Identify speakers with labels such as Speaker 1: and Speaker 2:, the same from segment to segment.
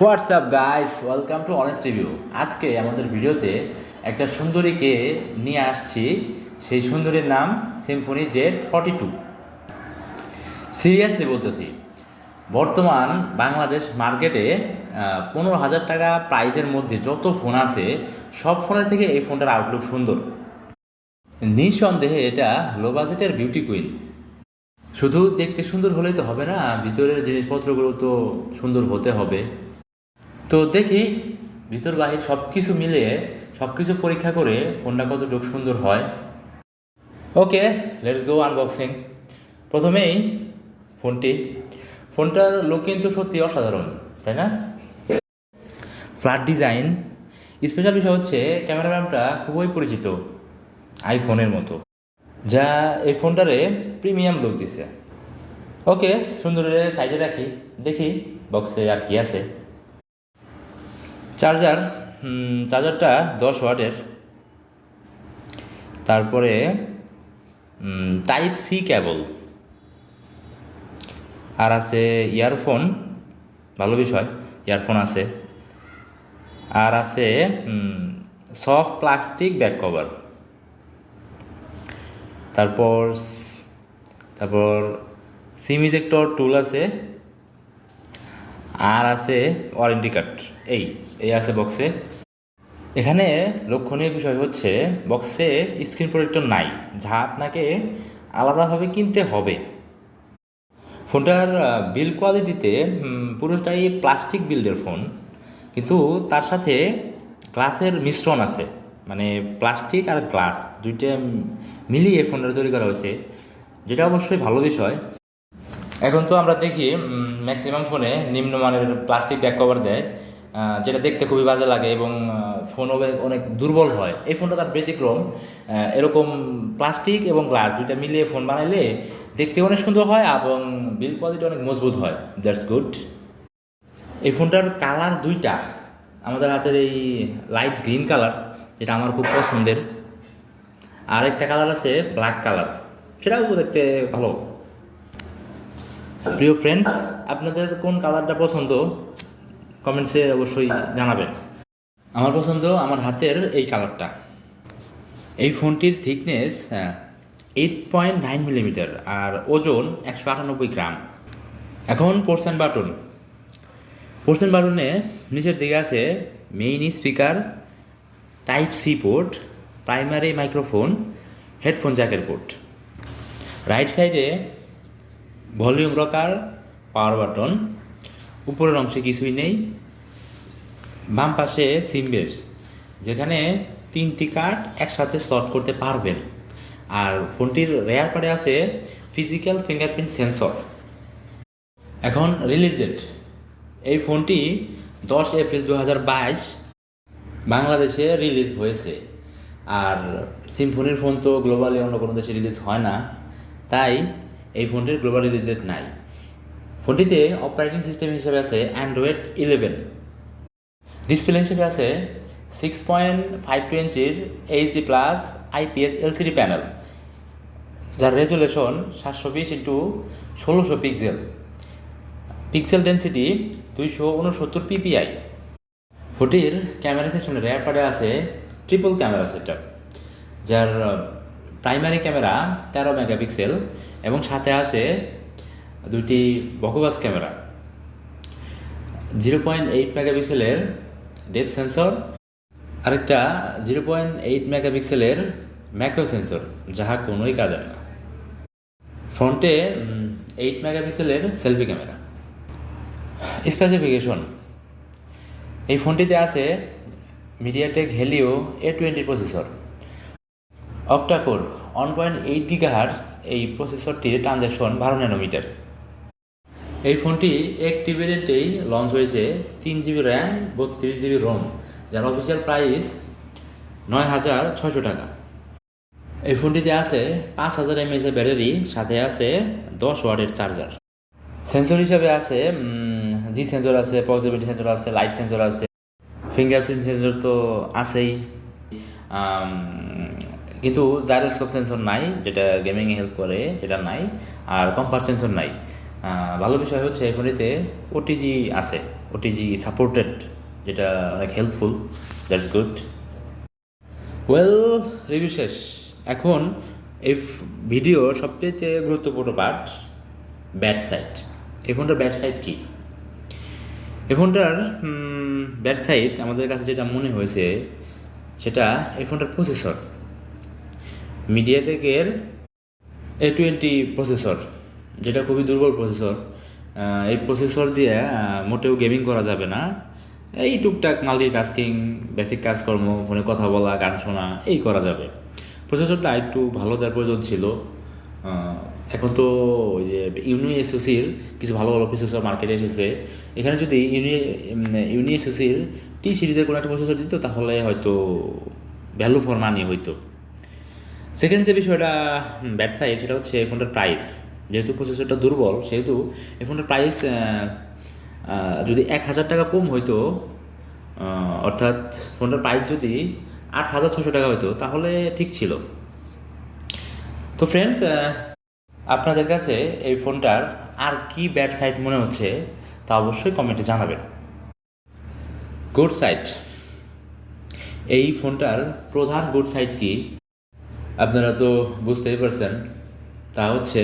Speaker 1: WhatsApp guys, welcome to honest review. আজকে আমাদের ভিডিওতে একটা সুন্দরীকে নিয়ে আসছি। সেই সুন্দরীর নাম সিম্ফনি Z42। সিরিয়াসলি বলতেছি, বর্তমান বাংলাদেশ মার্কেটে 15,000 টাকা প্রাইসের মধ্যে যত ফোন আছে সব ফোনের থেকে এই ফোনটার আউটলুক সুন্দর। নিঃসন্দেহে এটা লো বাজেটের বিউটি কুইন। শুধু দেখতে সুন্দর হলেই তো হবে না, ভিতরের জিনিসপত্রগুলো তো সুন্দর হতে হবে। তো দেখি ভিতর বাহির সব কিছু মিলিয়ে সব কিছু পরীক্ষা করে ফোনটা কতটুকু সুন্দর হয়। ওকে, লেটস গো আনবক্সিং। প্রথমেই ফোনটার লুক কিন্তু সত্যি অসাধারণ, তাই না? Flat design. স্পেশাল বিষয় হচ্ছে ক্যামেরাম্যানটা খুবই পরিচিত আইফোনের মতো, যা এই ফোনটারে প্রিমিয়াম লুক দিছে। ওকে, সুন্দর সাইডে রাখি, দেখি বক্সে আর কি আছে। চার্জারটা 10 ওয়াটের। তারপরে টাইপ সি কেবল, আর আছে ইয়ারফোন। ভালো বিষয়, ইয়ারফোন আছে। আর আছে সফট প্লাস্টিক ব্যাক কভার। তারপর সিম ইজেক্টর টুল আছে। আর আছে ওয়ারেন্টি কার্ড। এই আছে বক্সে। এখানে লক্ষণীয় বিষয় হচ্ছে বক্সে স্ক্রিন প্রোটেক্টর নাই, যা আপনাকে আলাদাভাবে কিনতে হবে। ফোনটার বিল্ড কোয়ালিটিতে পুরোটাই প্লাস্টিক বিল্ডের ফোন, কিন্তু তার সাথে গ্লাসের মিশ্রণ আছে, মানে প্লাস্টিক আর গ্লাস দুইটা মিলিয়ে ফোনটা তৈরি করা হয়েছে, যেটা অবশ্যই ভালো বিষয়। এখন তো আমরা দেখি ম্যাক্সিমাম ফোনে নিম্নমানের প্লাস্টিক ব্যাক কভার দেয়, যেটা দেখতে খুবই বাজে লাগে এবং ফোন অনেক দুর্বল হয়। এই ফোনটা তার ব্যতিক্রম। এরকম প্লাস্টিক এবং গ্লাস দুইটা মিলিয়ে ফোন বানাইলে দেখতে অনেক সুন্দর হয় এবং বিল্ড কোয়ালিটি অনেক মজবুত হয়। That's good. এই ফোনটার কালার দুইটা। আমাদের হাতের এই লাইট গ্রিন কালার, যেটা আমার খুব পছন্দের। আর একটা কালার আছে ব্ল্যাক কালার, সেটাও দেখতে ভালো। প্রিয় ফ্রেন্ডস, আপনাদের কোন কালারটা পছন্দ কমেন্টসে অবশ্যই জানাবেন। আমার পছন্দ আমার হাতের এই কালারটা। এই ফোনটির থিকনেস 8.9 মিলিমিটার আর ওজন 198 গ্রাম। এখন পোর্শন বাটনে নিচের দিকে আছে main speaker, type C port, primary microphone, headphone জ্যাকের পোর্ট। রাইট সাইডে ভলিউম রকার, পাওয়ার বাটন। উপরের অংশে কিছুই নেই। বাম পাশে সিম বেস, যেখানে 3টি কার্ড একসাথে স্লট করতে পারবেন। আর ফোনটির রেয়ার পার্টে আছে ফিজিক্যাল ফিঙ্গারপ্রিন্ট সেন্সর। এখন রিলিজ ডেট। এই ফোনটি 10 এপ্রিল 2022 বাংলাদেশে রিলিজ হয়েছে। আর সিম্ফনির ফোন তো গ্লোবালি অন্য কোনো দেশে রিলিজ হয় না, তাই এই ফোনটির গ্লোবাল রিলিজ ডেট নাই। ফোনটিতে অপারেটিং সিস্টেম হিসেবে আছে অ্যান্ড্রয়েড 11। ডিসপ্লে হিসেবে আছে 6.52 ইঞ্চির HD+ IPS LCD প্যানেল, যার resolution 720x1600 pixel. Pixel density 269 ppi। ফোনটির ক্যামেরা সেকশনে রেয়ার পার্টে আছে ট্রিপল ক্যামেরা সেটআপ, যার প্রাইমারি ক্যামেরা 13 মেগাপিক্সেল এবং সাথে আছে দুটি বকবাস ক্যামেরা, 0.8 মেগাপিক্সেলের ডেপথ সেন্সর, আরেকটা 0.8 মেগাপিক্সেলের ম্যাক্রো সেন্সর, যাহা কোনোই কাজের না। ফ্রন্টে 8 মেগাপিক্সেলের সেলফি ক্যামেরা। স্পেসিফিকেশন। এই ফোনটিতে আছে MediaTek Helio A20 processor, octa-core 1.8 GHz। এই প্রসেসরটির ট্রানজ্যাকশন 12 ন্যানোমিটার। এই ফোনটি 1 ভেরিয়েন্টেই লঞ্চ হয়েছে, 3 GB র্যাম, 32 GB রোম, যার অফিসিয়াল প্রাইস 9,600 টাকা। এই ফোনটিতে আছে 5000 mAh ব্যাটারি, সাথে আছে 10 ওয়াটের চার্জার। সেন্সর হিসাবে আছে জি সেন্সর আছে, পজিটিভিটি সেন্সর আছে, লাইট সেন্সর আছে, ফিঙ্গারপ্রিন্ট সেন্সর তো আছেই, কিন্তু জাইরোস্কোপ সেন্সর নাই, যেটা গেমিংয়ে হেল্প করে, সেটা নাই। আর কম্পাস সেন্সর নাই। ভালো বিষয় হচ্ছে এই ফোনটিতে ওটিজি আছে, ওটিজি সাপোর্টেড, যেটা অনেক helpful, that's good. Well, review শেষ। এখন এই ভিডিওর সবচেয়ে গুরুত্বপূর্ণ পার্ট, ব্যাড সাইড। এই ফোনটার ব্যাড সাইড কী? এই ফোনটার ব্যাড সাইড আমাদের কাছে যেটা মনে হয়েছে সেটা এই ফোনটার প্রসেসর, মিডিয়াটেকের A20 প্রসেসর, যেটা খুবই দুর্বল প্রসেসর। এই প্রসেসর দিয়ে মোটেও গেমিং করা যাবে না, এই টুকটাক মাল্টিটাস্কিং, বেসিক কাজকর্ম, ফোনে কথা বলা, গান শোনা, এই করা যাবে। প্রসেসরটা একটু ভালো দেওয়ার প্রয়োজন ছিল। এখন তো ওই যে ইউনিএসওসির কিছু ভালো ভালো প্রসেসর মার্কেটে এসেছে, এখানে যদি ইউনিএসওসির টি সিরিজের কোনো একটা প্রসেসর দিত তাহলে হয়তো ভ্যালু ফর মানি হইতো। সেকেন্ড যে বিষয়টা ব্যাড সাইড, সেটা হচ্ছে এই ফোনটার প্রাইস। যেহেতু প্রসেসরটা দুর্বল, সেহেতু এই ফোনটার প্রাইস যদি 1,000 টাকা কম হইতো, অর্থাৎ ফোনটার প্রাইস যদি 8,600 টাকা হইতো তাহলে ঠিক ছিল। তো ফ্রেন্ডস, আপনাদের কাছে এই ফোনটার আর কি ব্যাড সাইড মনে হচ্ছে তা অবশ্যই কমেন্টে জানাবেন। গুড সাইড, এই ফোনটার প্রধান গুড সাইড কি আপনারা তো বুঝতেই পারছেন, তা হচ্ছে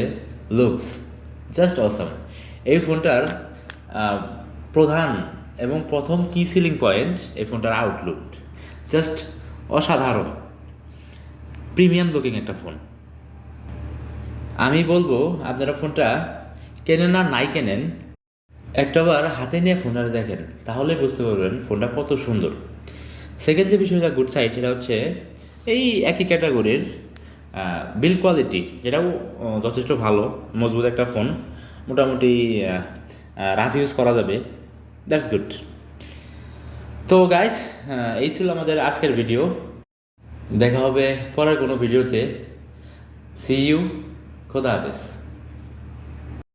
Speaker 1: লুকস, জাস্ট অসাম। এই ফোনটার প্রধান এবং প্রথম কি সিলিং পয়েন্ট এই ফোনটার আউটলুক, জাস্ট অসাধারণ, প্রিমিয়াম লুকিং একটা ফোন। আমি বলবো আপনারা ফোনটা কেনেন আর নাই কেনেন, একটাবার হাতে নিয়ে ফোনটা দেখেন, তাহলে বুঝতে পারবেন ফোনটা কত সুন্দর। সেকেন্ড যে বিষয়টা গুড সাইড, সেটা হচ্ছে এই একই ক্যাটাগরির বিল্ড কোয়ালিটি, যেটাও যথেষ্ট ভালো, মজবুত একটা ফোন, মোটামুটি রাফ ইউজ করা যাবে, দ্যাটস গুড। তো গাইস, এই ছিল আমাদের আজকের ভিডিও। দেখা হবে পরের কোনো ভিডিওতে। সি ইউ, খোদা হাফেজ।